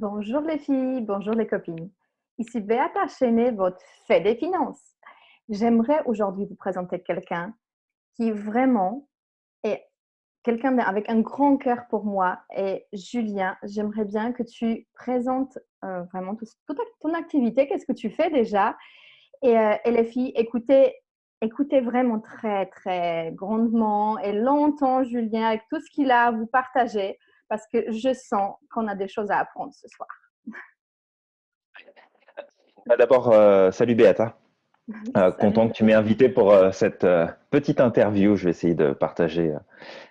Bonjour les filles, bonjour les copines. Ici Beata Chenet, votre fait des finances. J'aimerais aujourd'hui vous présenter quelqu'un qui vraiment est quelqu'un avec un grand cœur pour moi. Et Julien, j'aimerais bien que tu présentes vraiment toute ton activité, qu'est-ce que tu fais déjà. Et les filles, écoutez vraiment très, très grandement et longtemps Julien avec tout ce qu'il a à vous partager parce que je sens qu'on a des choses à apprendre ce soir. D'abord, salut Beata. Content Salut. que tu m'aies invité pour cette petite interview. Je vais essayer de partager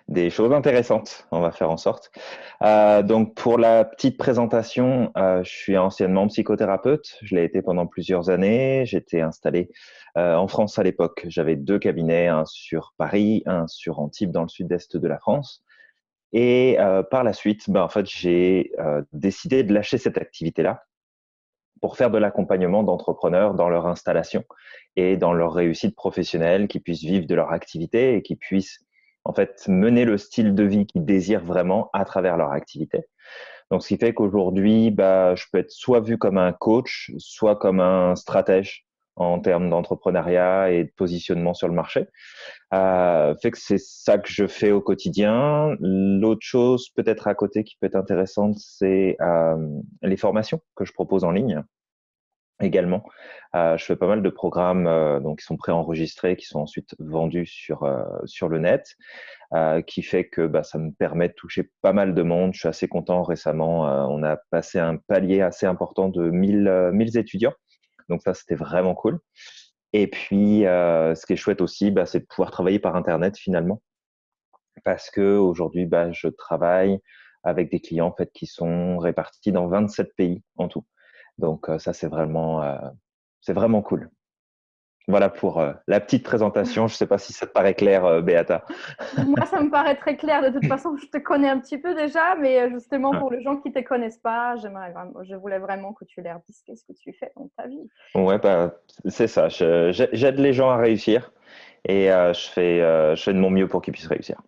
des choses intéressantes. On va faire en sorte. Donc, pour la petite présentation, je suis anciennement psychothérapeute. Je l'ai été pendant plusieurs années. J'étais installé en France à l'époque. J'avais deux cabinets, un sur Paris, un sur Antibes dans le sud-est de la France. Et par la suite, en fait, j'ai décidé de lâcher cette activité-là pour faire de l'accompagnement d'entrepreneurs dans leur installation et dans leur réussite professionnelle, qui puissent vivre de leur activité et qui puissent en fait mener le style de vie qu'ils désirent vraiment à travers leur activité. Donc, ce qui fait qu'aujourd'hui, je peux être soit vu comme un coach, soit comme un stratège en termes d'entrepreneuriat et de positionnement sur le marché. Fait que c'est ça que je fais au quotidien. L'autre chose peut-être à côté qui peut être intéressante, c'est les formations que je propose en ligne également. Je fais pas mal de programmes donc qui sont préenregistrés, qui sont ensuite vendus sur le net, qui fait que ça me permet de toucher pas mal de monde. Je suis assez content. Récemment, on a passé un palier assez important de 1000 étudiants. Donc ça, c'était vraiment cool. Et puis, ce qui est chouette aussi, c'est de pouvoir travailler par Internet finalement, parce que aujourd'hui, je travaille avec des clients en fait qui sont répartis dans 27 pays en tout. Donc ça, c'est vraiment cool. Voilà pour la petite présentation. Je ne sais pas si ça te paraît clair, Beata. Moi, ça me paraît très clair. De toute façon, je te connais un petit peu déjà, mais justement, Ouais, pour les gens qui ne te connaissent pas, je voulais vraiment que tu leur dises qu'est-ce que tu fais dans ta vie. ouais, c'est ça. J'aide les gens à réussir et je fais de mon mieux pour qu'ils puissent réussir.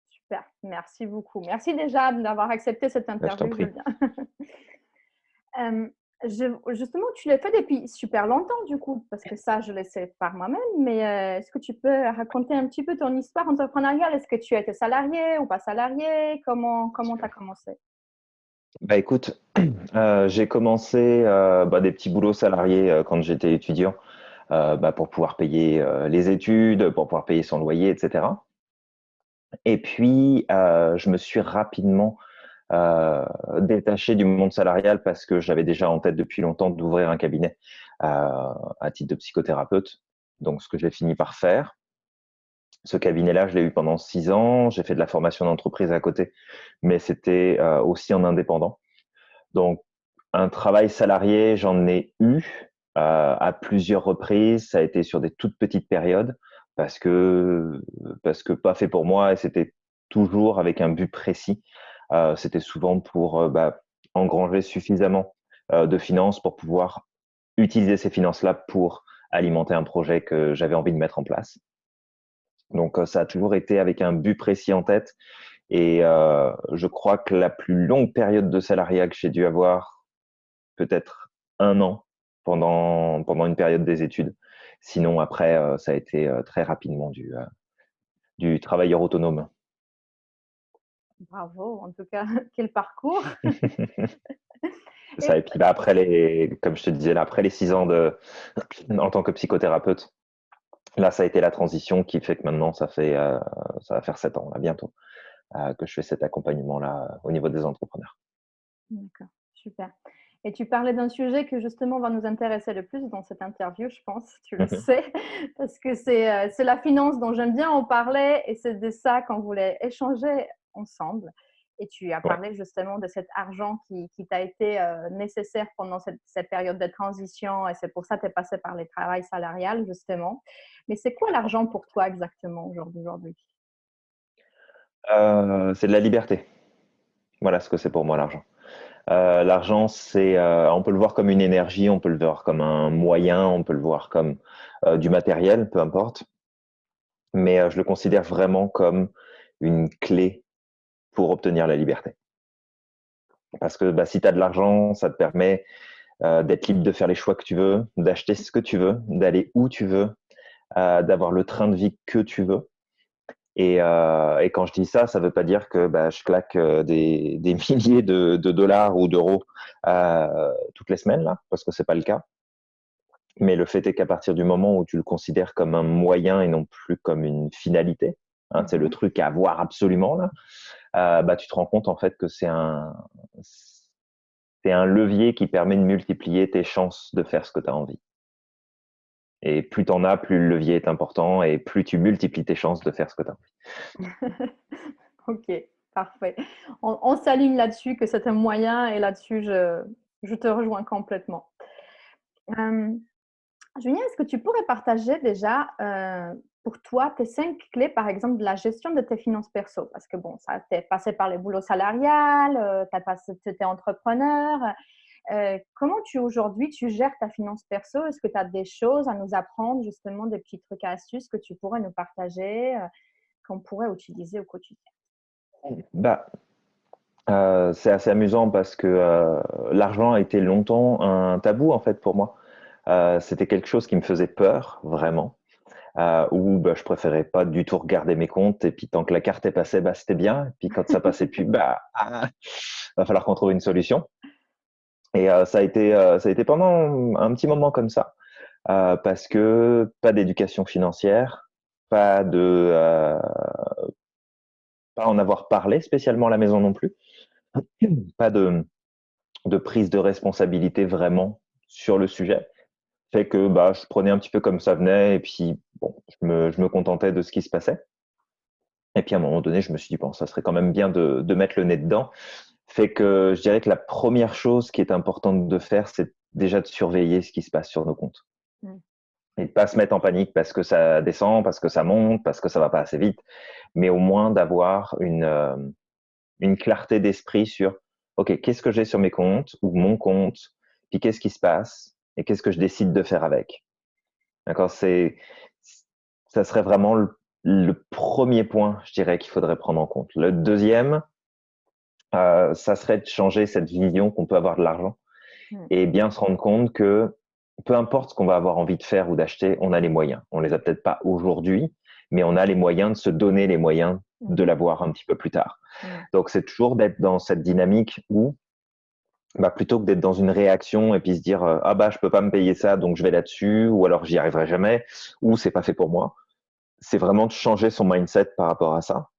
Super, merci beaucoup. Merci déjà d'avoir accepté cette Je t'en interview, prie. Julien. Justement, tu l'as fait depuis super longtemps, du coup, parce que ça, je le sais par moi-même, mais est-ce que tu peux raconter un petit peu ton histoire entrepreneuriale? Est-ce que tu étais salarié ou pas salarié? Comment tu as commencé? Écoute, j'ai commencé des petits boulots salariés quand j'étais étudiant, pour pouvoir payer les études, pour pouvoir payer son loyer, etc. Et puis, je me suis rapidement détaché du monde salarial parce que j'avais déjà en tête depuis longtemps d'ouvrir un cabinet à titre de psychothérapeute. Donc, ce que j'ai fini par faire. Ce cabinet-là, je l'ai eu pendant 6 ans. J'ai fait de la formation d'entreprise à côté, mais c'était aussi en indépendant. Donc, un travail salarié, j'en ai eu à plusieurs reprises. Ça a été sur des toutes petites périodes parce que pas fait pour moi et c'était toujours avec un but précis. C'était souvent pour engranger suffisamment de finances pour pouvoir utiliser ces finances-là pour alimenter un projet que j'avais envie de mettre en place. Donc, ça a toujours été avec un but précis en tête. Et je crois que la plus longue période de salariat que j'ai dû avoir, peut-être 1 an pendant une période des études. Sinon, après, ça a été très rapidement du travailleur autonome. Bravo, en tout cas, quel parcours. C'est ça. Et Et puis après comme je te disais, là, après les 6 ans en tant que psychothérapeute, là, ça a été la transition qui fait que maintenant, ça va faire 7 ans, là, bientôt, que je fais cet accompagnement-là au niveau des entrepreneurs. d'accord, super. Et tu parlais d'un sujet que justement va nous intéresser le plus dans cette interview, je pense, tu le sais, parce que c'est la finance dont j'aime bien en parler et c'est de ça qu'on voulait échanger ensemble. Et tu as Ouais. parlé justement de cet argent qui t'a été nécessaire pendant cette période de transition et c'est pour ça que tu es passé par les travails salariales, justement. Mais c'est quoi l'argent pour toi exactement aujourd'hui? C'est de la liberté. Voilà ce que c'est pour moi l'argent. L'argent, on peut le voir comme une énergie, on peut le voir comme un moyen, on peut le voir comme du matériel, peu importe. Mais je le considère vraiment comme une clé pour obtenir la liberté. Parce que si tu as de l'argent, ça te permet d'être libre de faire les choix que tu veux, d'acheter ce que tu veux, d'aller où tu veux, d'avoir le train de vie que tu veux. Et quand je dis ça, ça veut pas dire que je claque des milliers de dollars ou d'euros toutes les semaines, là, parce que c'est pas le cas. Mais le fait est qu'à partir du moment où tu le considères comme un moyen et non plus comme une finalité, c'est le truc à avoir absolument, là, tu te rends compte en fait que c'est un levier qui permet de multiplier tes chances de faire ce que tu as envie. Et plus tu en as, plus le levier est important et plus tu multiplies tes chances de faire ce que tu as envie. Ok, parfait. On s'aligne là-dessus, que c'est un moyen, et là-dessus, je te rejoins complètement. Julien, est-ce que tu pourrais partager déjà pour toi tes 5 clés, par exemple, de la gestion de tes finances perso? Parce que bon, ça t'es passé par les boulots salariales, tu étais entrepreneur. Comment aujourd'hui tu gères ta finance perso? Est-ce que tu as des choses à nous apprendre, justement, des petits trucs et astuces que tu pourrais nous partager, qu'on pourrait utiliser au quotidien? C'est assez amusant parce que l'argent a été longtemps un tabou en fait pour moi. C'était quelque chose qui me faisait peur vraiment, où je préférais pas du tout regarder mes comptes et puis tant que la carte est passée, c'était bien. Et puis quand ça passait plus, va falloir qu'on trouve une solution. Et ça a été pendant un petit moment comme ça, parce que pas d'éducation financière, pas en avoir parlé spécialement à la maison non plus, pas de prise de responsabilité vraiment sur le sujet, fait que je prenais un petit peu comme ça venait et puis bon, je me contentais de ce qui se passait. Et puis à un moment donné, je me suis dit bon, ça serait quand même bien de mettre le nez dedans. Fait que je dirais que la première chose qui est importante de faire, c'est déjà de surveiller ce qui se passe sur nos comptes. Mm. Et de pas se mettre en panique parce que ça descend, parce que ça monte, parce que ça va pas assez vite, mais au moins d'avoir une clarté d'esprit sur OK, qu'est-ce que j'ai sur mes comptes ou mon compte, puis qu'est-ce qui se passe et qu'est-ce que je décide de faire avec. D'accord, ça serait vraiment le premier point, je dirais, qu'il faudrait prendre en compte. Le deuxième, ça serait de changer cette vision qu'on peut avoir de l'argent Mm. et bien se rendre compte que peu importe ce qu'on va avoir envie de faire ou d'acheter, on a les moyens. On les a peut-être pas aujourd'hui, mais on a les moyens de se donner les moyens de l'avoir un petit peu plus tard. Mm. Donc, c'est toujours d'être dans cette dynamique où, plutôt que d'être dans une réaction et puis se dire je peux pas me payer ça, donc je vais là-dessus, ou alors j'y arriverai jamais, ou c'est pas fait pour moi. C'est vraiment de changer son mindset par rapport à ça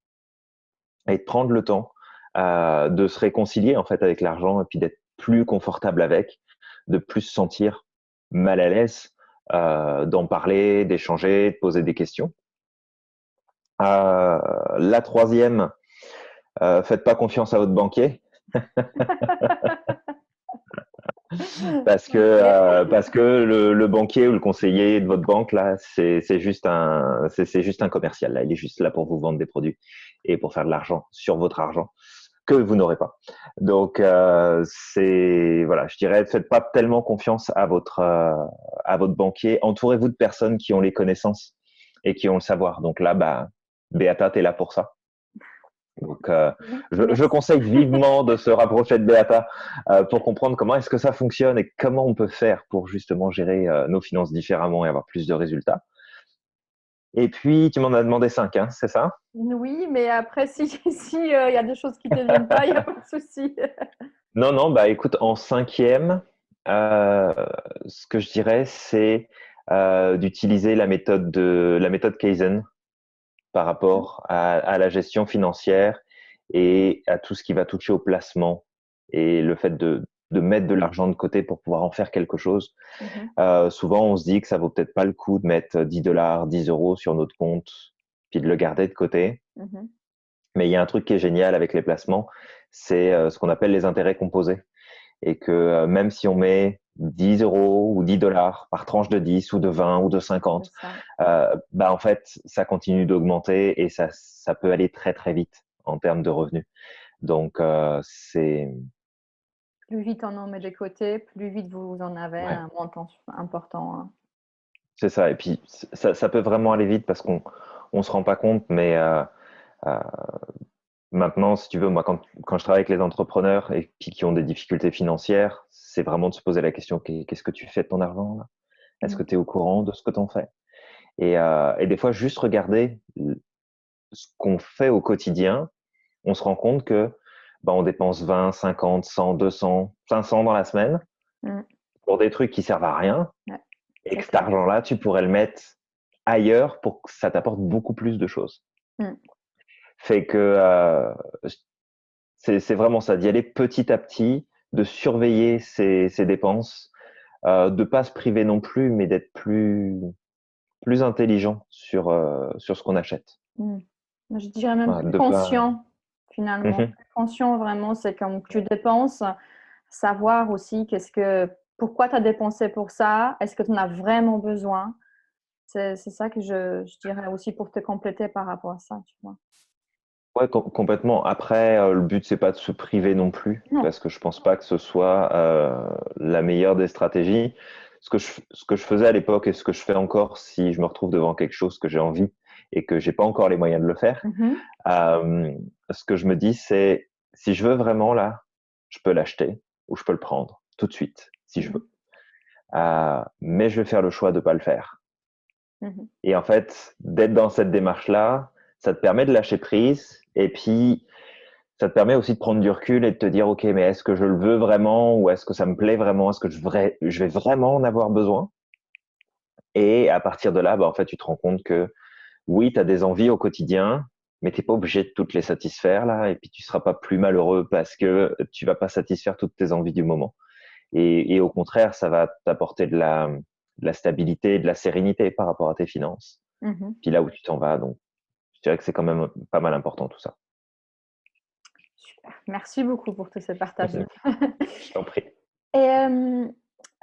et de prendre le temps de se réconcilier en fait avec l'argent et puis d'être plus confortable avec, de plus se sentir mal à l'aise, d'en parler, d'échanger, de poser des questions. La troisième, faites pas confiance à votre banquier. Parce que le banquier ou le conseiller de votre banque là, c'est juste un commercial là. Il est juste là pour vous vendre des produits et pour faire de l'argent sur votre argent que vous n'aurez pas. Donc voilà, je dirais, faites pas tellement confiance à votre banquier. Entourez-vous de personnes qui ont les connaissances et qui ont le savoir. Donc là, Beata, t'es là pour ça. Donc, Oui, je merci. conseille vivement de se rapprocher de Beata pour comprendre comment est-ce que ça fonctionne et comment on peut faire pour justement gérer nos finances différemment et avoir plus de résultats. Et puis, tu m'en as demandé 5, hein, c'est ça? Oui, mais après, si, y a des choses qui ne te viennent pas, il n'y a pas de souci. Non, non, écoute, en cinquième, euh, ce que je dirais, c'est d'utiliser la méthode Kaizen par rapport à la gestion financière et à tout ce qui va toucher au placement et le fait de mettre de l'argent de côté pour pouvoir en faire quelque chose. Mhm. Souvent, on se dit que ça vaut peut-être pas le coup de mettre 10 dollars, 10 euros sur notre compte, puis de le garder de côté. Mhm. Mais il y a un truc qui est génial avec les placements, c'est ce qu'on appelle les intérêts composés. Et que même si on met 10 euros ou 10 dollars par tranche de 10 ou de 20 ou de C'est 50, ça. en fait, ça continue d'augmenter et ça peut aller très, très vite en termes de revenus. Donc, Plus vite on en met de côté, plus vite vous en avez ouais, un montant important, hein. c'est ça. Et puis, ça peut vraiment aller vite parce qu'on se rend pas compte, mais Maintenant, si tu veux, moi, quand je travaille avec les entrepreneurs et puis qui ont des difficultés financières, c'est vraiment de se poser la question, qu'est-ce que tu fais de ton argent là? Est-ce Mm. que tu es au courant de ce que tu en fais? Et des fois, juste regarder ce qu'on fait au quotidien, on se rend compte que bah, on dépense 20, 50, 100, 200, 500 dans la semaine Mm. pour des trucs qui servent à rien Ouais, et c'est que cet clair. argent-là, tu pourrais le mettre ailleurs pour que ça t'apporte beaucoup plus de choses. Mm. Fait que c'est vraiment ça, d'y aller petit à petit, de surveiller ses dépenses, de pas se priver non plus, mais d'être plus intelligent sur ce qu'on achète. Mm. Je dirais même Voilà, plus de pas. conscient, finalement. Mhm. Plus conscient, vraiment, c'est comme tu dépenses, savoir aussi pourquoi tu as dépensé pour ça, est-ce que tu en as vraiment besoin? C'est ça que je dirais aussi pour te compléter par rapport à ça, tu vois. Ouais, complètement. Après, le but, c'est pas de se priver non plus, Non. parce que je pense pas que ce soit la meilleure des stratégies. Ce que je faisais à l'époque et ce que je fais encore si je me retrouve devant quelque chose que j'ai envie et que j'ai pas encore les moyens de le faire, Mhm. euh, ce que je me dis, c'est si je veux vraiment là, je peux l'acheter ou je peux le prendre tout de suite, si je Mhm. veux. Mais je vais faire le choix de pas le faire. Mhm. Et en fait, d'être dans cette démarche-là, ça te permet de lâcher prise et puis ça te permet aussi de prendre du recul et de te dire, OK, mais est-ce que je le veux vraiment ou est-ce que ça me plaît vraiment? Est-ce que je vais vraiment en avoir besoin? Et à partir de là, bah, en fait, tu te rends compte que oui, tu as des envies au quotidien, mais t'es pas obligé de toutes les satisfaire là, et puis tu seras pas plus malheureux parce que tu vas pas satisfaire toutes tes envies du moment. Et au contraire, ça va t'apporter de la stabilité, de la sérénité par rapport à tes finances. Mhm. Puis là où tu t'en vas, donc je dirais que c'est quand même pas mal important tout ça. Super. Merci beaucoup pour tous ces partages. Je t'en prie. Et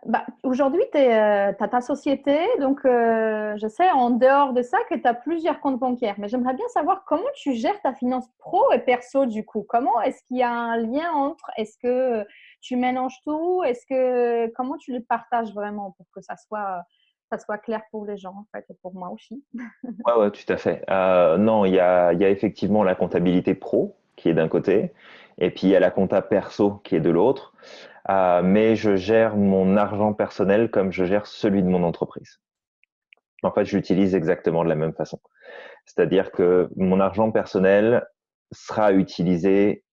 bah, aujourd'hui, tu as ta société, donc je sais en dehors de ça que tu as plusieurs comptes bancaires, mais j'aimerais bien savoir comment tu gères ta finance pro et perso du coup. Comment est-ce qu'il y a un lien entre, est-ce que tu mélanges tout, comment tu les partages vraiment pour que ça soit clair pour les gens en fait et pour moi aussi. Ouais, ouais, tout à fait. Non, il y a effectivement la comptabilité pro qui est d'un côté, et puis il y a la compta perso qui est de l'autre. Mais je gère mon argent personnel comme je gère celui de mon entreprise. En fait, j'utilise exactement de la même façon. C'est-à-dire que mon argent personnel sera utilisé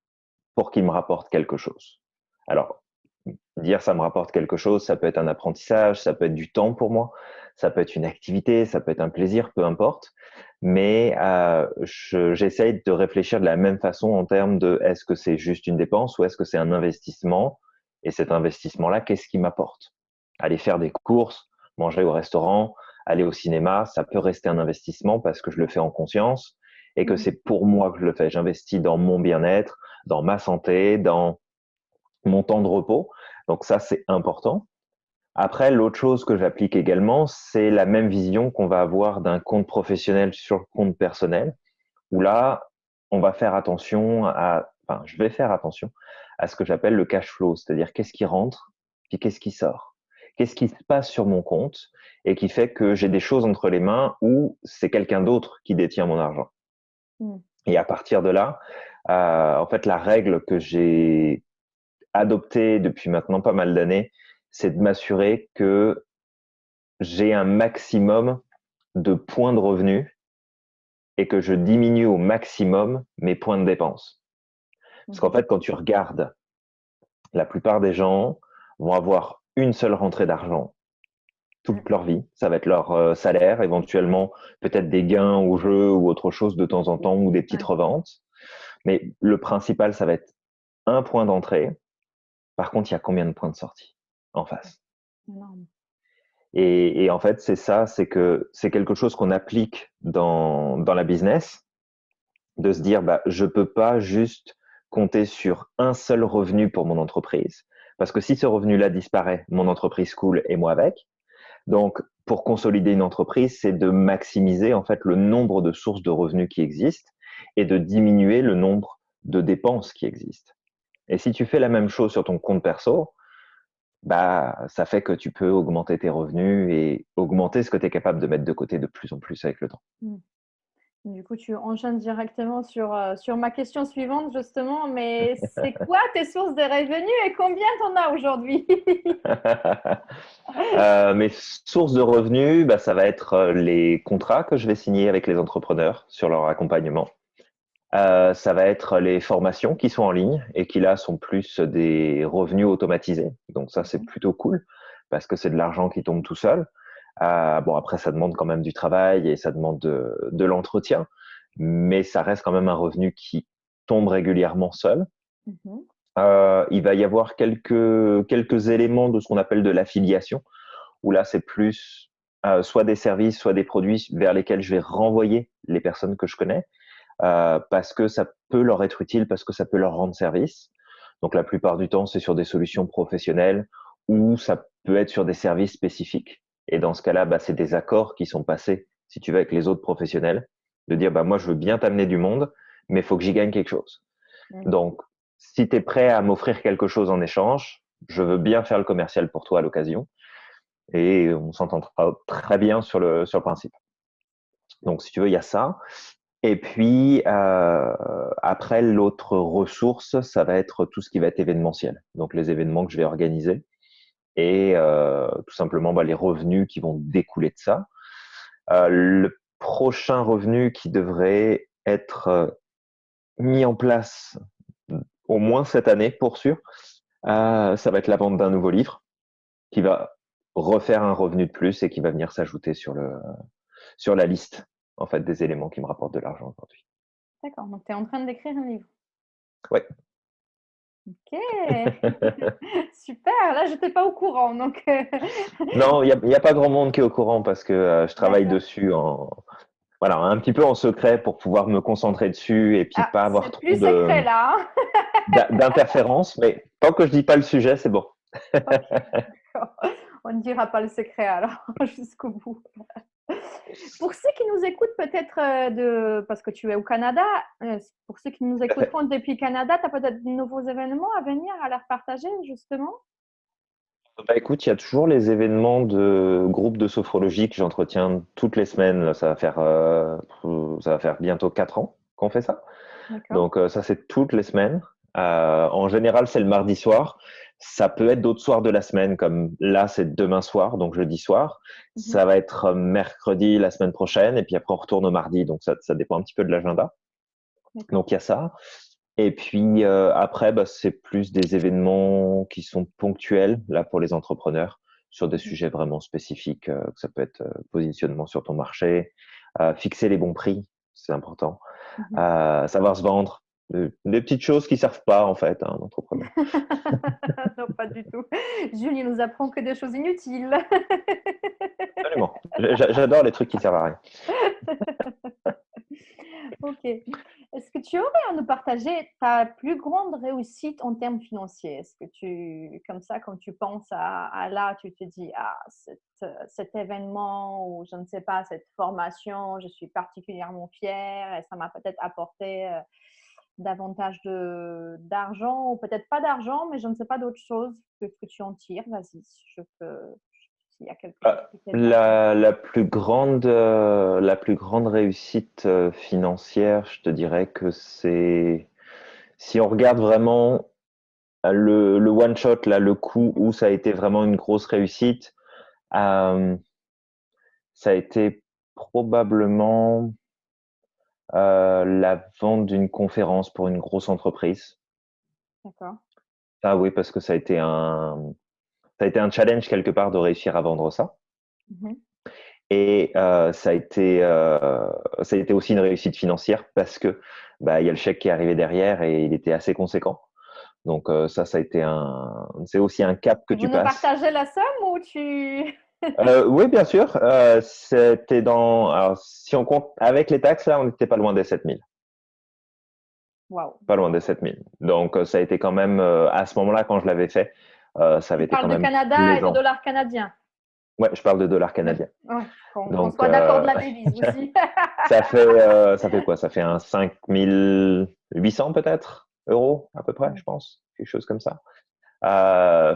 pour qu'il me rapporte quelque chose. Alors, dire ça me rapporte quelque chose, ça peut être un apprentissage, ça peut être du temps pour moi, ça peut être une activité, ça peut être un plaisir, peu importe. Mais j'essaye de réfléchir de la même façon en termes de est-ce que c'est juste une dépense ou est-ce que c'est un investissement? Et cet investissement-là, qu'est-ce qui m'apporte? Aller faire des courses, manger au restaurant, aller au cinéma, ça peut rester un investissement parce que je le fais en conscience et que Mhm. c'est pour moi que je le fais. J'investis dans mon bien-être, dans ma santé, dans mon temps de repos. Donc ça, c'est important. Après, l'autre chose que j'applique également, c'est la même vision qu'on va avoir d'un compte professionnel sur le compte personnel, où là, on va faire attention enfin, je vais faire attention à ce que j'appelle le cash flow, c'est-à-dire qu'est-ce qui rentre, puis qu'est-ce qui sort. Qu'est-ce qui se passe sur mon compte et qui fait que j'ai des choses entre les mains ou c'est quelqu'un d'autre qui détient mon argent. Mhm. Et à partir de là, en fait, la règle que j'ai adoptée depuis maintenant pas mal d'années, c'est de m'assurer que j'ai un maximum de points de revenu et que je diminue au maximum mes points de dépense. Parce qu'en Mhm. fait, quand tu regardes, la plupart des gens vont avoir une seule rentrée d'argent toute leur vie. Ça va être leur salaire, éventuellement peut-être des gains au jeu ou autre chose de temps en temps ou des petites Ouais, reventes. Mais le principal, ça va être un point d'entrée. Par contre, il y a combien de points de sortie en face? énorme. Et en fait, c'est ça, c'est que c'est quelque chose qu'on applique dans la business, de se dire, bah, je peux pas juste compter sur un seul revenu pour mon entreprise, parce que si ce revenu-là disparaît, mon entreprise coule et moi avec. Donc, pour consolider une entreprise, c'est de maximiser en fait le nombre de sources de revenus qui existent et de diminuer le nombre de dépenses qui existent. Et si tu fais la même chose sur ton compte perso, bah, ça fait que tu peux augmenter tes revenus et augmenter ce que tu es capable de mettre de côté de plus en plus avec le temps. Mhm. Du coup, tu enchaînes directement sur ma question suivante, justement. Mais c'est quoi tes sources de revenus et combien t'en as aujourd'hui? Mes sources de revenus, bah, ça va être les contrats que je vais signer avec les entrepreneurs sur leur accompagnement. Ça va être les formations qui sont en ligne et qui là sont plus des revenus automatisés. Donc ça, c'est plutôt cool parce que c'est de l'argent qui tombe tout seul. Bon, après, ça demande quand même du travail et ça demande de l'entretien, mais ça reste quand même un revenu qui tombe régulièrement seul. Mhm. Il va y avoir quelques éléments de ce qu'on appelle de l'affiliation, où là, c'est plus soit des services, soit des produits vers lesquels je vais renvoyer les personnes que je connais, parce que ça peut leur être utile, parce que ça peut leur rendre service. Donc, la plupart du temps, c'est sur des solutions professionnelles ou ça peut être sur des services spécifiques. Et dans ce cas-là, bah, c'est des accords qui sont passés, si tu veux, avec les autres professionnels, de dire, bah, moi, je veux bien t'amener du monde, mais il faut que j'y gagne quelque chose. Mhm. Donc, si tu es prêt à m'offrir quelque chose en échange, je veux bien faire le commercial pour toi à l'occasion. Et on s'entendra très bien sur le principe. Donc, si tu veux, il y a ça. Et puis, après, l'autre ressource, ça va être tout ce qui va être événementiel. Donc, les événements que je vais organiser et tout simplement bah, les revenus qui vont découler de ça. Le prochain revenu qui devrait être mis en place au moins cette année, pour sûr, ça va être la vente d'un nouveau livre qui va refaire un revenu de plus et qui va venir s'ajouter sur la liste en fait des éléments qui me rapportent de l'argent aujourd'hui. D'accord, donc tu es en train d'écrire un livre. Ouais. Ok, super. Là, je n'étais pas au courant, donc Non, il y a pas grand monde qui est au courant parce que je travaille d'accord. dessus voilà, un petit peu en secret pour pouvoir me concentrer dessus et puis Ah, pas avoir c'est trop plus secret là, hein. d'interférences. Mais tant que je dis pas le sujet, c'est bon. Ok, d'accord. On ne dira pas le secret alors jusqu'au bout. Pour ceux qui nous écoutent peut-être parce que tu es au Canada, pour ceux qui nous Tout à fait. écouteront depuis le Canada, tu as peut-être de nouveaux événements à venir à leur partager justement? Bah, écoute, il y a toujours les événements de groupes de sophrologie que j'entretiens toutes les semaines. Là, ça va faire bientôt 4 ans qu'on fait ça. D'accord. Donc ça, c'est toutes les semaines. En général, c'est le mardi soir. Ça peut être d'autres soirs de la semaine, comme là, c'est demain soir, donc jeudi soir. Mhm. Ça va être mercredi la semaine prochaine, et puis après, on retourne au mardi. Donc ça dépend un petit peu de l'agenda. D'accord. Donc il y a ça. Et puis après, bah, c'est plus des événements qui sont ponctuels, là, pour les entrepreneurs, sur des Mhm. sujets vraiment spécifiques. Ça peut être positionnement sur ton marché, fixer les bons prix, c'est important, Mhm. savoir se vendre, des petites choses qui servent pas en fait à un entrepreneur. Non, pas du tout. Julie nous apprend que des choses inutiles. Absolument. J'adore les trucs qui servent à rien. Ok. Est-ce que tu aurais à nous partager ta plus grande réussite en termes financiers? Est-ce que comme ça, quand tu penses à là, tu te dis, ah, cet événement ou je ne sais pas, cette formation, je suis particulièrement fière et ça m'a peut-être apporté davantage d'argent ou peut-être pas d'argent, mais je ne sais pas d'autre chose que tu en tires. Vas-y, je peux, s'il y a quelque chose qui te vient. La plus grande réussite financière, je te dirais que c'est si on regarde vraiment le one shot, là, le coup où ça a été vraiment une grosse réussite, euh, ça a été probablement la vente d'une conférence pour une grosse entreprise. D'accord. Ah oui, parce que ça a été un challenge quelque part de réussir à vendre ça. Mhm. Et ça a été aussi une réussite financière parce que bah, il y a le chèque qui est arrivé derrière et il était assez conséquent. Donc ça a été c'est aussi un cap que Tu veux tu nous passes. partager la somme ou tu… Oui, bien sûr. C'était alors, si on compte avec les taxes, là, on n'était pas loin des 7 000. Waouh. Pas loin des 7 000. Donc, ça a été quand même, à ce moment-là, quand je l'avais fait, ça avait Tu été parles quand de même Canada et de plaisant. dollars canadiens. Ouais, je parle de dollars canadiens. Ouais, qu'on Donc, soit d'accord de la devise aussi. ça fait quoi? Ça fait un 5 800 peut-être euros, à peu près, je pense. Quelque chose comme ça.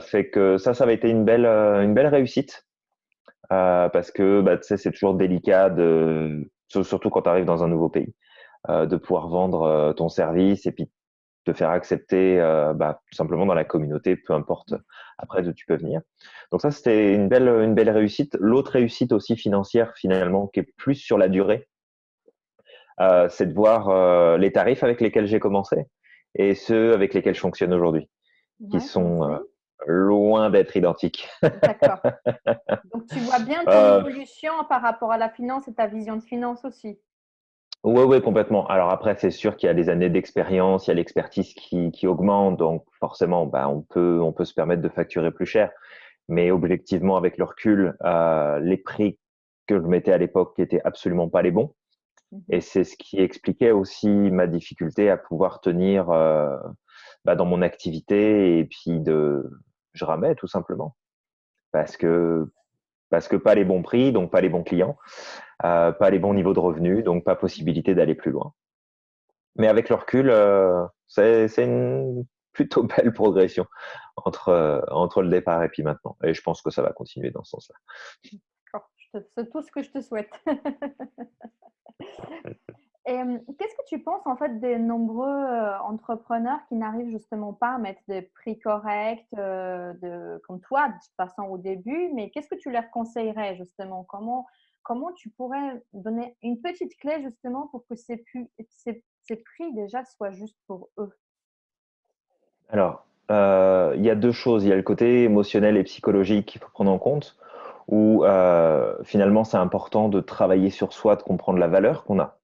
Fait que ça avait été une belle réussite. Parce que bah, tu sais, c'est toujours délicat surtout quand tu arrives dans un nouveau pays, de pouvoir vendre ton service et puis te faire accepter tout simplement dans la communauté, peu importe après d'où tu peux venir. Donc ça, c'était une belle réussite. L'autre réussite aussi financière, finalement, qui est plus sur la durée, c'est de voir les tarifs avec lesquels j'ai commencé et ceux avec lesquels je fonctionne aujourd'hui, qui Ouais, sont vas-y. loin d'être identiques. D'accord. Donc, tu vois bien ton Euh, évolution par rapport à la finance et ta vision de finance aussi. Ouais, ouais, complètement. Alors après, c'est sûr qu'il y a des années d'expérience, il y a l'expertise qui augmente, donc forcément, on peut se permettre de facturer plus cher. Mais objectivement, avec le recul, les prix que je mettais à l'époque n'étaient absolument pas les bons. Et Mhm. c'est ce qui expliquait aussi ma difficulté à pouvoir tenir dans mon activité et puis je ramais tout simplement parce que pas les bons prix, donc pas les bons clients, pas les bons niveaux de revenus, donc pas possibilité d'aller plus loin. Mais avec le recul, c'est une plutôt belle progression entre le départ et puis maintenant. Et je pense que ça va continuer dans ce sens-là. D'accord. C'est tout ce que je te souhaite. Et qu'est-ce que tu penses en fait des nombreux entrepreneurs qui n'arrivent justement pas à mettre des prix corrects, comme toi, de toute façon au début, mais qu'est-ce que tu leur conseillerais justement? Comment tu pourrais donner une petite clé justement pour que ces prix déjà soient justes pour eux? Alors, il y a deux choses. Il y a le côté émotionnel et psychologique qu'il faut prendre en compte, où finalement c'est important de travailler sur soi, de comprendre la valeur qu'on a,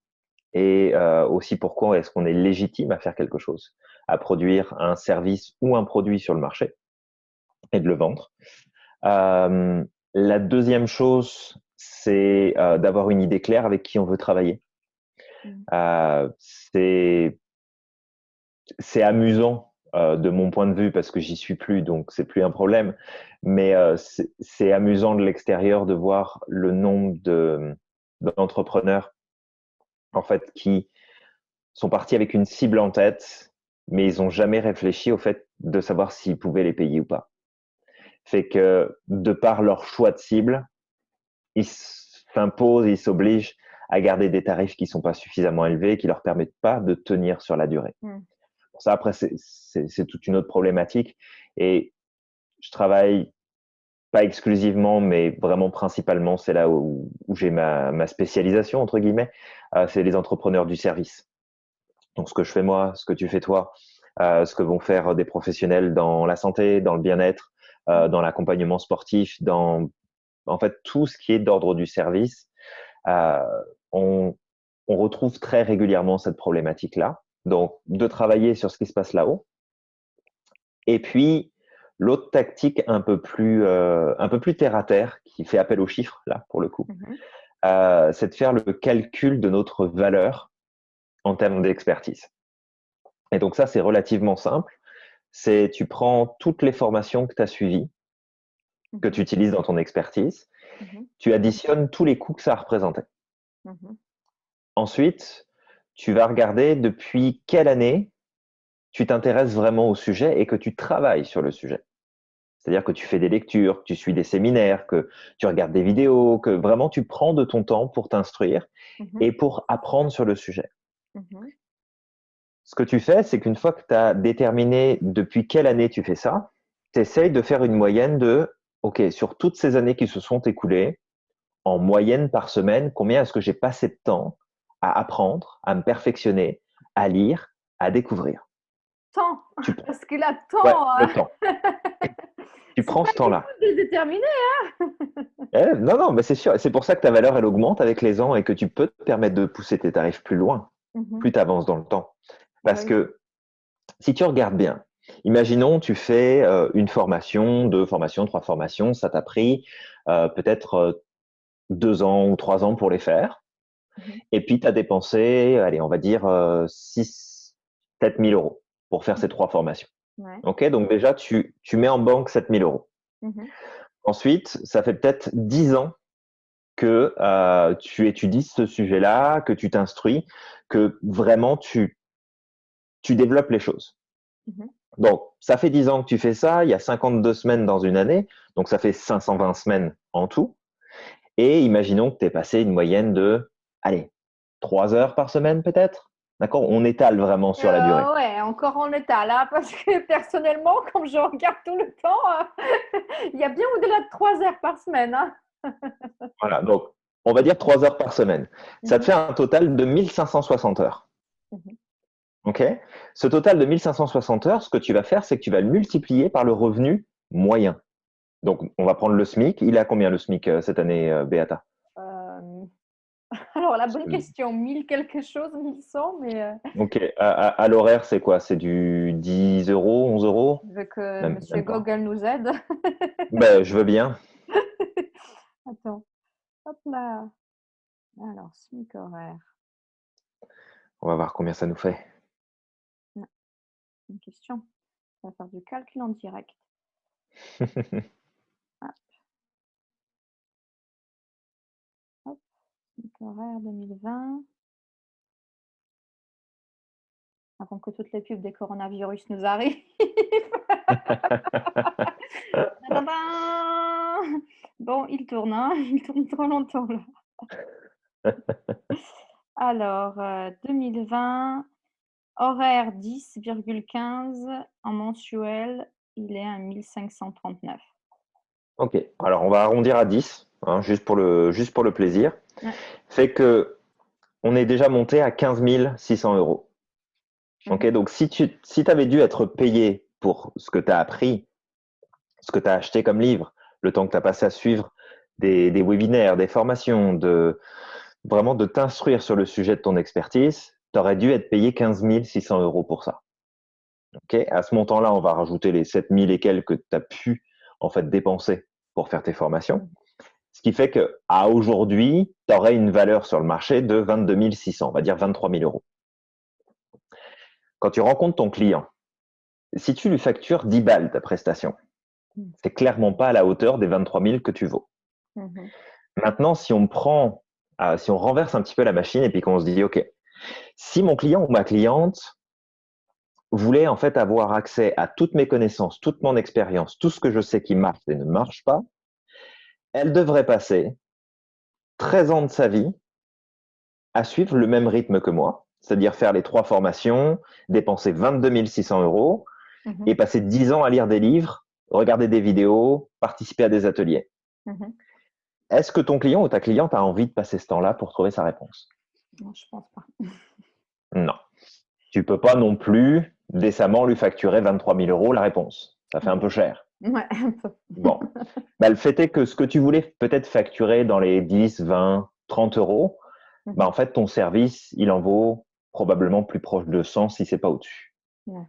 et aussi pourquoi est-ce qu'on est légitime à faire quelque chose, à produire un service ou un produit sur le marché et de le vendre. Euh, la deuxième chose, c'est d'avoir une idée claire avec qui on veut travailler. Mm. Euh, c'est c'est amusant de mon point de vue parce que j'y suis plus, donc c'est plus un problème. Mais c'est amusant de l'extérieur de voir le nombre d'entrepreneurs en fait qui sont partis avec une cible en tête, mais ils n'ont jamais réfléchi au fait de savoir s'ils pouvaient les payer ou pas. Fait que de par leur choix de cible, ils s'imposent, ils s'obligent à garder des tarifs qui sont pas suffisamment élevés, qui leur permettent pas de tenir sur la durée. Mm. Bon, ça, après, c'est toute une autre problématique. Et je travaille pas exclusivement, mais vraiment principalement, c'est là où j'ai ma spécialisation, entre guillemets, c'est les entrepreneurs du service. Donc, ce que je fais moi, ce que tu fais toi, ce que vont faire des professionnels dans la santé, dans le bien-être, dans l'accompagnement sportif, dans en fait tout ce qui est d'ordre du service, euh, on, on retrouve très régulièrement cette problématique-là. Donc, de travailler sur ce qui se passe là-haut. Et puis, l'autre tactique un peu plus terre à terre, qui fait appel aux chiffres, là, pour le coup, Mhm. c'est de faire le calcul de notre valeur en termes d'expertise. Et donc, ça, c'est relativement simple. C'est tu prends toutes les formations que tu as suivies, que tu Mhm. utilises dans ton expertise, Mhm. tu additionnes tous les coûts que ça a représenté. Mhm. Ensuite, tu vas regarder depuis quelle année tu t'intéresses vraiment au sujet et que tu travailles sur le sujet. C'est-à-dire que tu fais des lectures, que tu suis des séminaires, que tu regardes des vidéos, que vraiment tu prends de ton temps pour t'instruire Mhm. et pour apprendre sur le sujet. Mhm. Ce que tu fais, c'est qu'une fois que tu as déterminé depuis quelle année tu fais ça, tu essayes de faire une moyenne de, OK, sur toutes ces années qui se sont écoulées, en moyenne par semaine, combien est-ce que j'ai passé de temps à apprendre, à me perfectionner, à lire, à découvrir. Temps, Tu prends, parce que là, ouais, temps, le temps. Tu c'est prends pas ce quelque temps-là. chose de déterminé. Non, non, mais c'est sûr. C'est pour ça que ta valeur, elle augmente avec les ans et que tu peux te permettre de pousser tes tarifs plus loin, Mhm. plus tu avances dans le temps. Parce Oui. que si tu regardes bien, imaginons tu fais une formation, deux formations, trois formations, ça t'a pris peut-être 2 ans ou 3 ans pour les faire. Mhm. Et puis tu as dépensé, allez, on va dire 6, 7 000 euros pour faire ces trois formations. Ouais. OK, donc déjà, tu mets en banque 7 000 euros. Mhm. Ensuite, ça fait peut-être 10 ans que tu étudies ce sujet-là, que tu t'instruis, que vraiment tu développes les choses. Mhm. Donc, ça fait 10 ans que tu fais ça, il y a 52 semaines dans une année, donc ça fait 520 semaines en tout. Et imaginons que tu aies passé une moyenne de, allez, 3 heures par semaine peut-être. D'accord? On étale vraiment sur la durée. Ouais, encore en état là, parce que personnellement, comme je regarde tout le temps, il y a bien au-delà de 3 heures par semaine. Hein. Voilà, donc on va dire 3 heures par semaine. Ça te Mhm, fait un total de 1560 heures. mhm. OK? Ce total de 1560 heures, ce que tu vas faire, c'est que tu vas le multiplier par le revenu moyen. Donc, on va prendre le SMIC. Il est à combien le SMIC cette année, Beata? Euh, alors, la bonne question, 1000 quelque chose, 1100, mais OK. À l'horaire, c'est quoi? C'est du 10 euros, 11 euros? je veux que Monsieur Même pas. Google nous aide. Ben, je veux bien. Attends, hop là. Alors, SMIC horaire. On va voir combien ça nous fait. Non, une question. On va faire du calcul en direct. Ah, hop, SMIC horaire 2020. Avant que toutes les pubs des coronavirus nous arrivent. Tadadam. Bon, il tourne, hein, il tourne trop longtemps là. Alors, 2020, horaire 10,15 en mensuel, il est à 1539. OK. Alors, on va arrondir à 10, hein, juste pour le plaisir. Ouais. Fait que on est déjà monté à 15 600 euros. OK, Mhm. donc si tu avais dû être payé pour ce que tu as appris, ce que tu as acheté comme livre, le temps que tu as passé à suivre des webinaires, des formations, vraiment de t'instruire sur le sujet de ton expertise, tu aurais dû être payé 15 600 euros pour ça. OK, à ce montant-là, on va rajouter les 7 000 et quelques que tu as pu en fait dépenser pour faire tes formations. Ce qui fait qu'à aujourd'hui, tu aurais une valeur sur le marché de 22 600, on va dire 23 000 euros. Quand tu rencontres ton client, si tu lui factures 10 balles ta prestation, Mhm. c'est clairement pas à la hauteur des 23 000 que tu vaux. Mhm. Maintenant, si on renverse un petit peu la machine et puis qu'on se dit, OK, si mon client ou ma cliente voulait en fait avoir accès à toutes mes connaissances, toute mon expérience, tout ce que je sais qui marche et ne marche pas, elle devrait passer 13 ans de sa vie à suivre le même rythme que moi, c'est-à-dire faire les 3 formations, dépenser 22 600 euros et Mhm. passer 10 ans à lire des livres, regarder des vidéos, participer à des ateliers. Mhm. Est-ce que ton client ou ta cliente a envie de passer ce temps-là pour trouver sa réponse? Non, je pense pas. Non. Tu peux pas non plus décemment lui facturer 23 000 euros la réponse. Ça fait un peu cher. Ouais, un peu. Bon. Bah, le fait est que ce que tu voulais peut-être facturer dans les 10, 20, 30 euros, bah, Mhm. en fait, ton service, il en vaut probablement plus proche de 100 si c'est pas au-dessus. Ouais,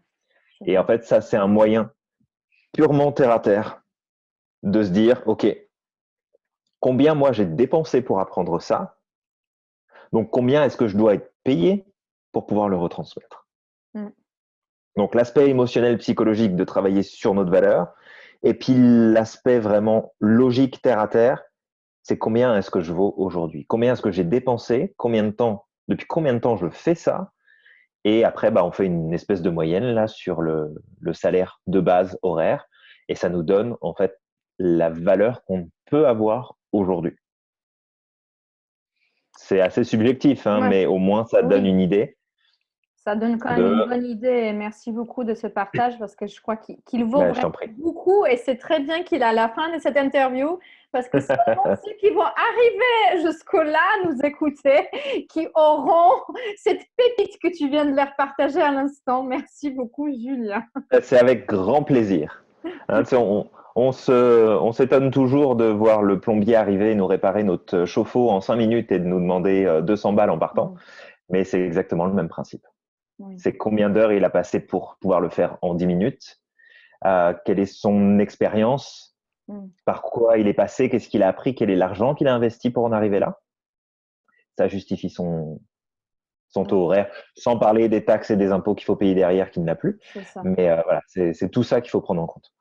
c'est Et en vrai. fait, ça, c'est un moyen purement terre à terre de se dire, OK, combien moi j'ai dépensé pour apprendre ça? Donc, combien est-ce que je dois être payé pour pouvoir le retransmettre? Mm. Donc, l'aspect émotionnel, psychologique de travailler sur notre valeur. Et puis, l'aspect vraiment logique, terre à terre, c'est combien est-ce que je vaux aujourd'hui? Combien est-ce que j'ai dépensé? Combien de temps? Depuis combien de temps je fais ça? Et après, bah, on fait une espèce de moyenne là sur le salaire de base horaire. Et ça nous donne en fait la valeur qu'on peut avoir aujourd'hui. C'est assez subjectif, hein, Ouais, mais au moins ça donne oui. une idée Ça donne quand même de. une bonne idée. Merci beaucoup de ce partage parce que je crois qu'il vaut Ben, je vraiment t'en prie. beaucoup et c'est très bien qu'il est à la fin de cette interview parce que seulement ceux qui vont arriver jusqu'au-là, nous écouter, qui auront cette pépite que tu viens de leur partager à l'instant. Merci beaucoup, Julien. C'est avec grand plaisir. Hein, tu sais, on s'étonne toujours de voir le plombier arriver et nous réparer notre chauffe-eau en 5 minutes et de nous demander 200 balles en partant. Mm. Mais c'est exactement le même principe. Oui. C'est combien d'heures il a passé pour pouvoir le faire en 10 minutes, quelle est son expérience, Mm. par quoi il est passé, qu'est-ce qu'il a appris, quel est l'argent qu'il a investi pour en arriver là. Ça justifie son taux Ouais, horaire, sans parler des taxes et des impôts qu'il faut payer derrière qu'il n'a plus. c'est ça. Mais voilà, c'est tout ça qu'il faut prendre en compte.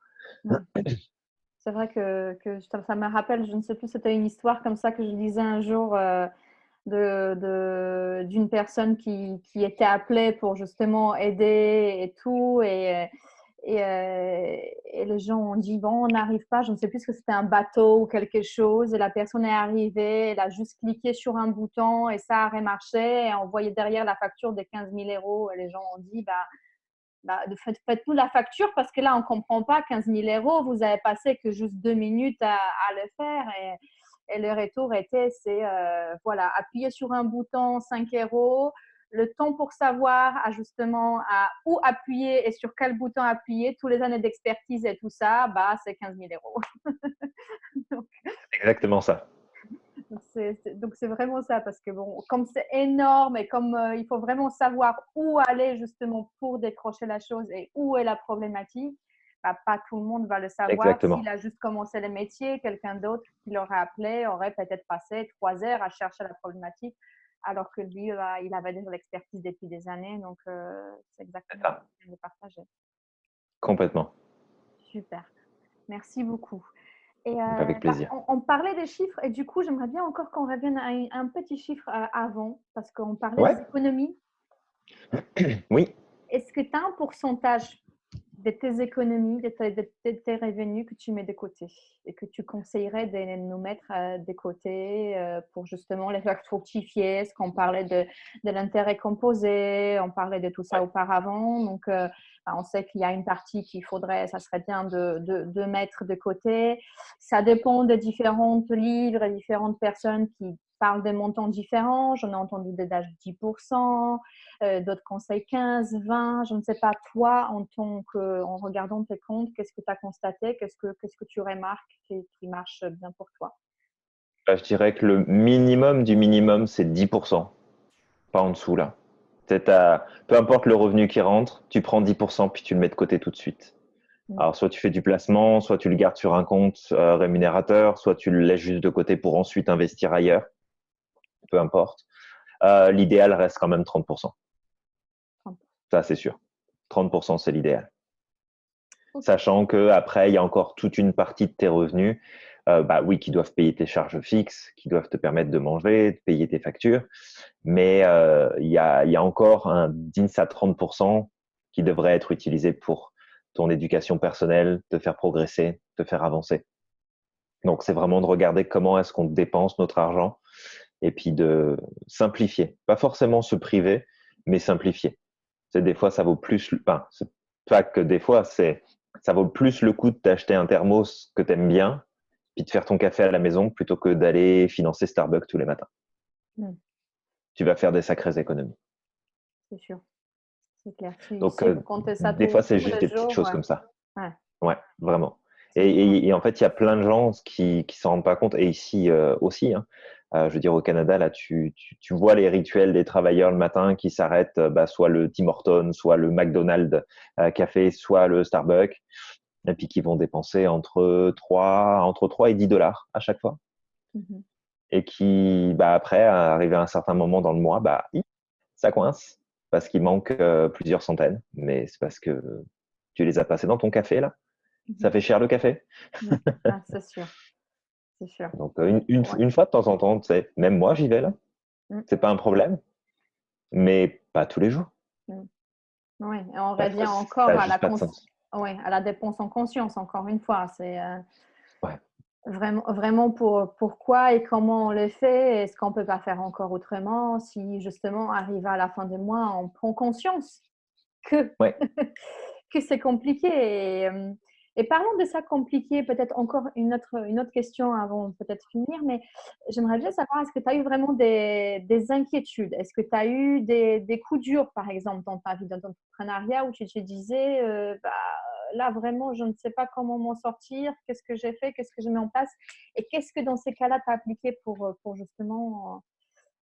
Ouais. C'est vrai que ça me rappelle, je ne sais plus, c'était une histoire comme ça que je lisais un jour. D'une personne qui était appelée pour justement aider et tout. Et les gens ont dit, bon, on n'arrive pas, je ne sais plus ce que c'était, un bateau ou quelque chose. Et la personne est arrivée, elle a juste cliqué sur un bouton et ça a marché. Et on voyait derrière la facture de 15 000 euros. Et les gens ont dit, faites-nous la facture parce que là, on ne comprend pas, 15 000 euros, vous avez passé que juste 2 minutes à le faire. Et le retour était, voilà, appuyer sur un bouton, 5 euros. Le temps pour savoir justement à où appuyer et sur quel bouton appuyer, tous les années d'expertise et tout ça, c'est 15 000 euros. donc, Exactement ça. donc c'est vraiment ça, parce que bon, comme c'est énorme et comme il faut vraiment savoir où aller justement pour décrocher la chose et où est la problématique, pas tout le monde va le savoir. S'il Exactement. a juste commencé le métier, quelqu'un d'autre qui l'aurait appelé aurait peut-être passé 3 heures à chercher la problématique, alors que lui, il avait déjà l'expertise depuis des années. Donc, c'est C'est exactement ce ça. que je viens de partager. Complètement. Super. Merci beaucoup. Et Avec plaisir. on parlait des chiffres et du coup, j'aimerais bien encore qu'on revienne à un petit chiffre avant, parce qu'on parlait Ouais. des économies. Oui. Est-ce que tu as un pourcentage de tes économies, de tes revenus que tu mets de côté et que tu conseillerais de nous mettre de côté pour justement les faire fructifier? Est-ce qu'on parlait de l'intérêt composé, on parlait de tout ça Ouais. auparavant. Donc, on sait qu'il y a une partie ça serait bien de mettre de côté. Ça dépend des différents livres et différentes personnes qui parlent des montants différents. J'en ai entendu des d'âge 10%. D'autres conseils 15, 20, je ne sais pas, toi, en regardant tes comptes, qu'est-ce que tu as constaté, qu'est-ce que tu remarques qui marche bien pour toi? Je dirais que le minimum du minimum, c'est 10%, pas en dessous là. Peu importe le revenu qui rentre, tu prends 10% puis tu le mets de côté tout de suite. Alors, soit tu fais du placement, soit tu le gardes sur un compte rémunérateur, soit tu le laisses juste de côté pour ensuite investir ailleurs, peu importe. L'idéal reste quand même 30%. Ça, c'est sûr. 30%, c'est l'idéal. Okay. Sachant qu'après, il y a encore toute une partie de tes revenus oui, qui doivent payer tes charges fixes, qui doivent te permettre de manger, de payer tes factures. Mais il y a encore un 10 à 30% qui devrait être utilisé pour ton éducation personnelle, te faire progresser, te faire avancer. Donc, c'est vraiment de regarder comment est-ce qu'on dépense notre argent et puis de simplifier. Pas forcément se priver, mais simplifier. C'est des fois, ça vaut plus, enfin, c'est pas que des fois, ça vaut plus le coup de t'acheter un thermos que t'aimes bien, puis de faire ton café à la maison plutôt que d'aller financer Starbucks tous les matins. Tu vas faire des sacrées économies. C'est sûr, c'est clair. Donc, Si vous comptez ça des fois, c'est tous juste les des petites jours, choses ouais. comme ça. Ouais, Ouais, vraiment. c'est Et en fait, il y a plein de gens qui s'en rendent pas compte, et ici aussi. Hein. Je veux dire, au Canada, là, tu vois les rituels des travailleurs le matin qui s'arrêtent, soit le Tim Hortons, soit le McDonald's café, soit le Starbucks, et puis qui vont dépenser entre 3 et 10 dollars à chaque fois. Et qui, après, arrivé à un certain moment dans le mois, ça coince parce qu'il manque plusieurs centaines, mais c'est parce que tu les as passés dans ton café, là. Ça fait cher le café. Ah, c'est sûr, c'est sûr. Donc, Ouais. une fois de temps en temps, tu sais, même moi, j'y vais là. C'est pas un problème, mais pas tous les jours. Oui, et on Parfois, revient ça encore n'a juste pas de sens. à la dépense en conscience, encore une fois. C'est Ouais, vraiment pourquoi et comment on le fait. Est-ce qu'on ne peut pas faire encore autrement? Si justement, arrivé à la fin du mois, on prend conscience que, ouais, que c'est compliqué. Et parlons de ça compliqué, peut-être encore une autre question avant peut-être finir, mais j'aimerais bien savoir, est-ce que tu as eu vraiment des inquiétudes? Est-ce que tu as eu des coups durs, par exemple, dans ta vie d'entrepreneuriat où tu te disais, là, vraiment, je ne sais pas comment m'en sortir, qu'est-ce que j'ai fait, qu'est-ce que j'ai mis en place? Et qu'est-ce que dans ces cas-là, tu as appliqué pour justement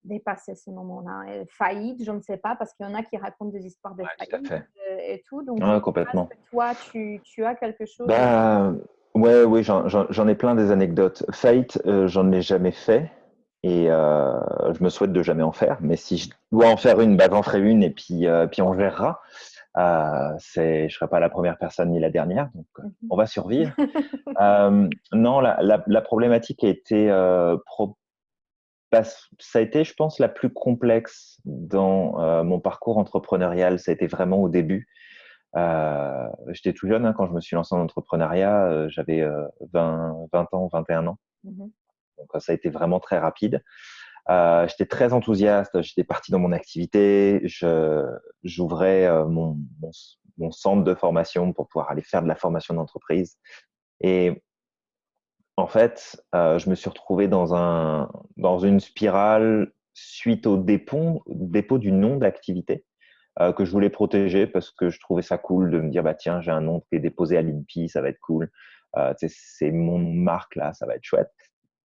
dépasser ces moments-là? Et faillite, je ne sais pas, parce qu'il y en a qui racontent des histoires de tout à faillite fait. et tout. Donc, je ne Ouais, sais pas, complètement. est-ce que toi, tu as quelque chose? Bah, ouais, oui, j'en ai plein des anecdotes. Fight, j'en ai jamais fait et je me souhaite de jamais en faire. Mais si je dois en faire une, j'en ferai une et puis on verra. Je serai pas la première personne ni la dernière, donc on va survivre. Non, la problématique a été ça a été, je pense, la plus complexe dans mon parcours entrepreneurial. Ça a été vraiment au début. j'étais tout jeune hein, quand je me suis lancé en entrepreneuriat. J'avais 20 ans, 21 ans. Mhm. Donc, ça a été vraiment très rapide. J'étais très enthousiaste. J'étais parti dans mon activité. J'ouvrais mon centre de formation pour pouvoir aller faire de la formation d'entreprise. Et en fait, je me suis retrouvé dans une spirale suite au dépôt du nom d'activité que je voulais protéger parce que je trouvais ça cool de me dire, bah tiens, j'ai un nom qui est déposé à l'INPI, ça va être cool. C'est mon marque là, ça va être chouette.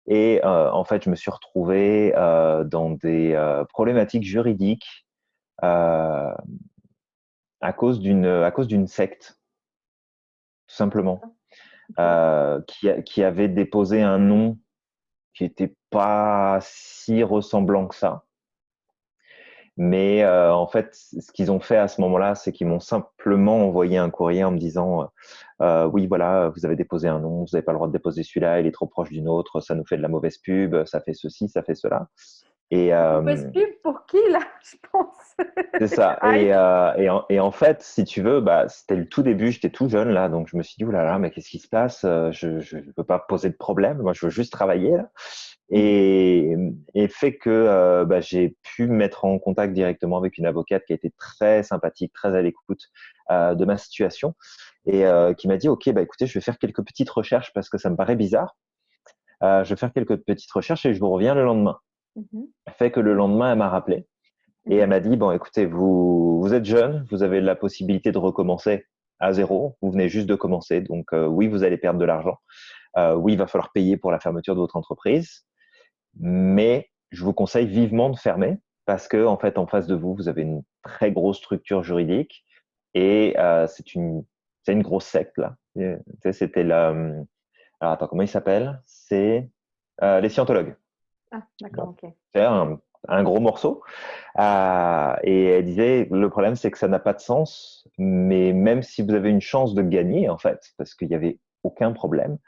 Et en fait, je me suis retrouvé dans des problématiques juridiques euh, à cause d'une secte, tout simplement, Ok. qui avait déposé un nom qui était pas si ressemblant que ça. Mais en fait, ce qu'ils ont fait à ce moment-là, c'est qu'ils m'ont simplement envoyé un courrier en me disant oui, voilà, vous avez déposé un nom, vous n'avez pas le droit de déposer celui-là, il est trop proche d'une autre, ça nous fait de la mauvaise pub, ça fait ceci, ça fait cela. Et Mauvaise pub pour qui, là, je pense? c'est ça. Hype. Et en fait, si tu veux, bah, c'était le tout début, j'étais tout jeune là, donc je me suis dit, oulala, mais qu'est-ce qui se passe? Je ne peux pas poser de problème, moi je veux juste travailler là. Et, et fait que bah, j'ai pu me mettre en contact directement avec une avocate qui a été très sympathique, très à l'écoute de ma situation et qui m'a dit, OK, bah, écoutez, je vais faire quelques petites recherches parce que ça me paraît bizarre. Je vais faire quelques petites recherches et je vous reviens le lendemain. Mhm. Fait que le lendemain, elle m'a rappelé. Et elle Mhm. m'a dit, bon, écoutez, vous êtes jeune, vous avez la possibilité de recommencer à zéro. Vous venez juste de commencer. Donc, oui, vous allez perdre de l'argent. Oui, il va falloir payer pour la fermeture de votre entreprise. Mais je vous conseille vivement de fermer parce que, en fait, en face de vous, vous avez une très grosse structure juridique et c'est une grosse secte, là. Tu sais, c'était la, alors, attends, comment il s'appelle? C'est les scientologues. Ah, d'accord, Bon, ok. c'est un gros morceau. Et elle disait, le problème, c'est que ça n'a pas de sens, mais même si vous avez une chance de gagner, en fait, parce qu'il n'y avait aucun problème,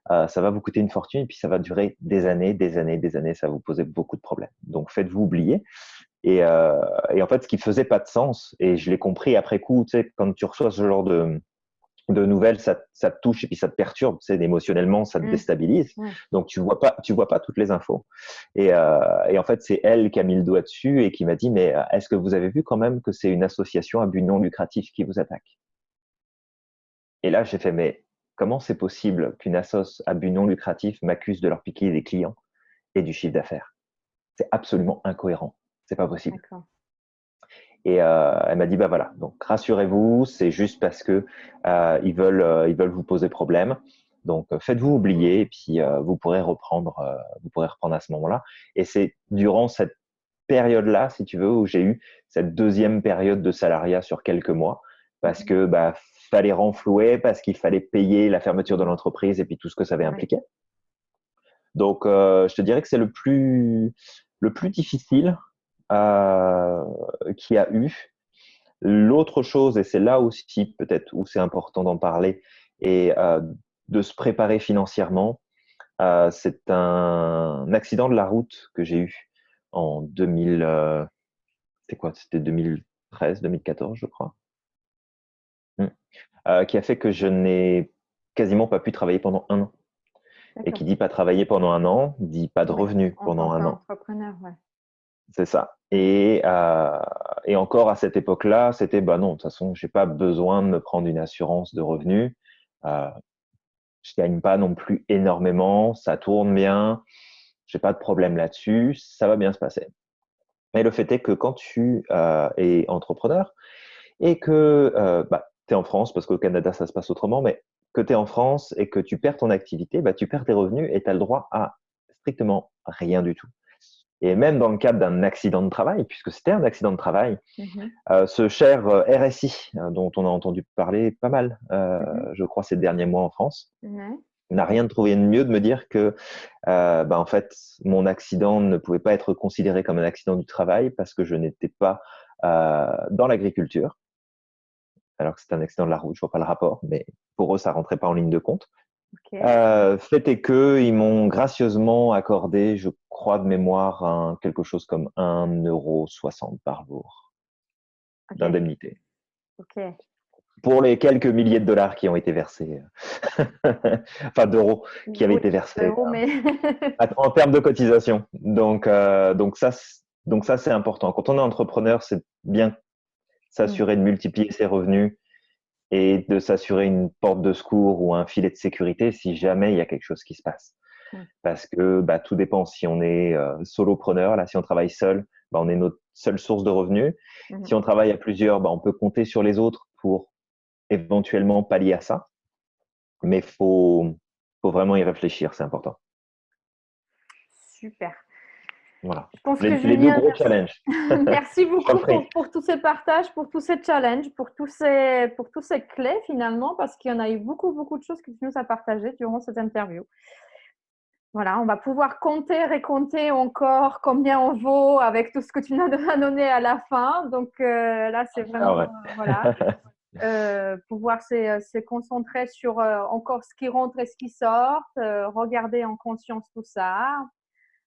ça va vous coûter une fortune et puis ça va durer des années, des années, des années, ça va vous poser beaucoup de problèmes. Donc, faites-vous oublier. Et en fait, ce qui faisait pas de sens, et je l'ai compris après coup, tu sais, quand tu reçois ce genre de nouvelles, ça te touche et puis ça te perturbe, tu sais, émotionnellement, ça te Mm. déstabilise. Ouais. Donc tu vois pas toutes les infos. Et en fait, c'est elle qui a mis le doigt dessus et qui m'a dit, mais est-ce que vous avez vu quand même que c'est une association à but non lucratif qui vous attaque? Et là, j'ai fait, mais comment c'est possible qu'une assoce à but non lucratif m'accuse de leur piquer des clients et du chiffre d'affaires? C'est absolument incohérent. C'est pas possible. D'accord. Et elle m'a dit, bah voilà, donc rassurez-vous, c'est juste parce que ils veulent vous poser problème. Donc faites-vous oublier et puis vous pourrez reprendre à ce moment-là. Et c'est durant cette période-là, si tu veux, où j'ai eu cette deuxième période de salariat sur quelques mois, parce Mhm. que bah fallait renflouer, parce qu'il fallait payer la fermeture de l'entreprise et puis tout ce que ça avait Ouais. impliqué. Donc je te dirais que c'est le plus difficile euh, qu'il y a eu. L'autre chose, et c'est là aussi peut-être où c'est important d'en parler et de se préparer financièrement, c'est un accident de la route que j'ai eu en 2000, c'était quoi? C'était 2013, 2014, je crois. Mm. Qui a fait que je n'ai quasiment pas pu travailler pendant un an. Et qui D'accord. dit pas travailler pendant un an, dit pas de Oui. revenus En tant pendant un an. qu'entrepreneur, ouais. C'est ça. Et encore à cette époque-là, c'était bah non, de toute façon, j'ai pas besoin de me prendre une assurance de revenus. Euh, je gagne pas non plus énormément, ça tourne bien, j'ai pas de problème là-dessus, ça va bien se passer. Mais le fait est que quand tu es entrepreneur et que bah, tu es en France, parce qu'au Canada, ça se passe autrement, mais que tu es en France et que tu perds ton activité, bah, tu perds tes revenus et tu as le droit à strictement rien du tout. Et même dans le cadre d'un accident de travail, puisque c'était un accident de travail, Mhm. ce cher RSI, dont on a entendu parler pas mal, Mhm. je crois, ces derniers mois en France, Ouais. n'a rien trouvé de mieux de me dire que, bah, en fait, mon accident ne pouvait pas être considéré comme un accident du travail parce que je n'étais pas dans l'agriculture, alors que c'était un accident de la route, je vois pas le rapport, mais pour eux, ça rentrait pas en ligne de compte. Ok. Fait est que ils m'ont gracieusement accordé, je crois de mémoire, quelque chose comme 1,60 € par jour Ok. d'indemnité. Ok. pour les quelques milliers de dollars qui ont été versés, enfin d'euros qui avaient Oui, été versés mais en termes de cotisation. Donc ça c'est important. Quand on est entrepreneur, c'est bien s'assurer de multiplier ses revenus et de s'assurer une porte de secours ou un filet de sécurité si jamais il y a quelque chose qui se passe. Parce que tout dépend. Si on est solopreneur, là, si on travaille seul, on est notre seule source de revenus. Si on travaille à plusieurs, on peut compter sur les autres pour éventuellement pallier à ça. Mais faut vraiment y réfléchir, c'est important. Super. Voilà. Je pense que Les deux Julien, gros challenges. merci Je t'en beaucoup prie. pour tous ces partages, pour tous ces challenges, pour tous ces clés finalement, parce qu'il y en a eu beaucoup, beaucoup de choses que tu nous as partagées durant cette interview. Voilà, on va pouvoir compter, récompter encore combien on vaut avec tout ce que tu nous as donné à la fin. Donc là, c'est vraiment, voilà, pouvoir se concentrer sur encore ce qui rentre et ce qui sort, regarder en conscience tout ça.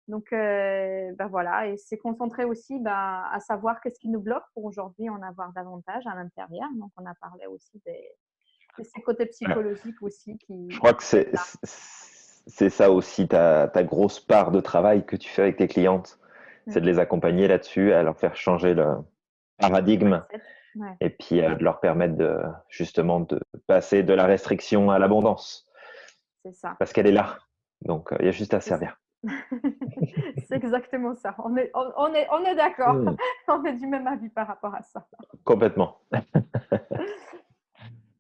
Donc, voilà, et se concentrer aussi à savoir qu'est-ce qui nous bloque pour aujourd'hui en avoir davantage à l'intérieur. Donc, on a parlé aussi de ces côtés psychologiques aussi qui… Je crois que c'est ça aussi ta grosse part de travail que tu fais avec tes clientes. C'est de les accompagner là-dessus, à leur faire changer le paradigme et puis de leur permettre justement de passer de la restriction à l'abondance. C'est ça. Parce qu'elle est là. Donc, il y a juste à servir. C'est exactement ça. On est d'accord. On est du même avis par rapport à ça. Complètement.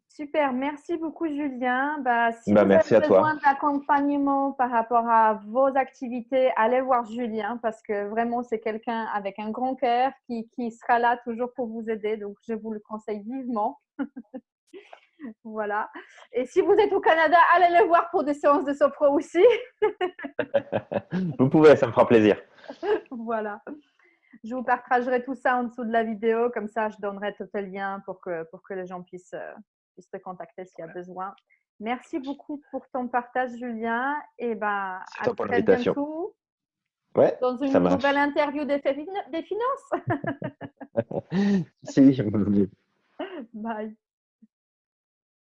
Super, merci beaucoup Julien. Si vous merci avez à toi. besoin d'accompagnement par rapport à vos activités, allez voir Julien parce que vraiment c'est quelqu'un avec un grand cœur qui sera là toujours pour vous aider. Donc je vous le conseille vivement. Voilà. Et si vous êtes au Canada, allez le voir pour des séances de sophro aussi. Vous pouvez, ça me fera plaisir. Voilà. Je vous partagerai tout ça en dessous de la vidéo. Comme ça, je donnerai tout le lien pour que les gens puissent te contacter s'il y a besoin. Merci beaucoup pour ton partage, Julien. Et à très bientôt dans une nouvelle interview des finances. Si. Bye.